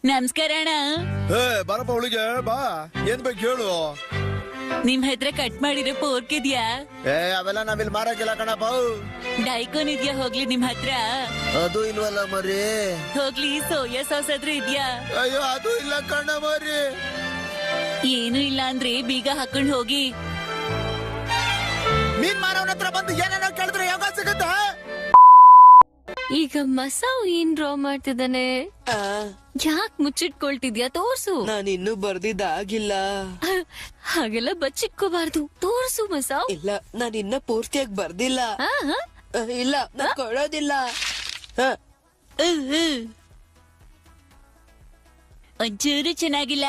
ನಮಸ್ಕಾರ ಅಣ್ಣ. ಬರಪ್ಪ ಅವಳಿಗೆ ಬಾ. ಏನ್ ಬೇಕು ಹೇಳು. ನಿಮ್ ಹತ್ರ ಕಟ್ ಮಾಡಿರೋ ಪೋರ್ಕ್ ಇದ್ಯಾ? ಅವೆಲ್ಲ ನಾವಿಲ್ ಮಾರಕ್ಕಿಲ್ಲ ಕಣಪ್ಪ. ಡೈಕೋನ್ ಇದ್ಯಾ ಹೋಗ್ಲಿ ನಿಮ್ ಹತ್ರ? ಅದು ಇಲ್ವಲ್ಲ ಮರಿ. ಹೋಗ್ಲಿ ಸೋಯಾ ಸಾಸ್ ಆದ್ರೂ ಇದ್ಯಾ? ಅಯ್ಯೋ ಅದು ಇಲ್ಲ ಕಣ ಮರಿ. ಏನು ಇಲ್ಲ ಅಂದ್ರೆ ಬೀಗ ಹಾಕೊಂಡ್ ಹೋಗಿ. ಮೀನ್ ಮಾರವನ ಹತ್ರ ಬಂದು ಏನೇನೋ ಕೇಳಿದ್ರೆ ಯಾವಾಗ ಸಿಗುತ್ತೆ? ಈಗ ಮಸಾವ್ ಏನ್ ಡ್ರಾ ಮಾಡ್ತಿದ್ದಾನೆ? ಯಾಕ್ ಮುಚ್ಚಿಟ್ಕೊಳ್ತಿದ್ಯಾ? ತೋರ್ಸು. ನಾನಿನ್ನೂ ಬರ್ದಿದ್ದಾಗಿಲ್ಲ. ಹಾಗೆಲ್ಲ ಬಚ್ಚಿಟ್ಕೋಬಾರ್ದು. ತೋರ್ಸು ಮಸಾವ್. ಇಲ್ಲ ನಾನಿನ್ನ ಪೂರ್ತಿಯಾಗಿ ಬರ್ದಿಲ್ಲ. ಇಲ್ಲ ನಾನ್ ಕೊಡೋದಿಲ್ಲ. ಒಂಚೂರು ಚೆನ್ನಾಗಿಲ್ಲ.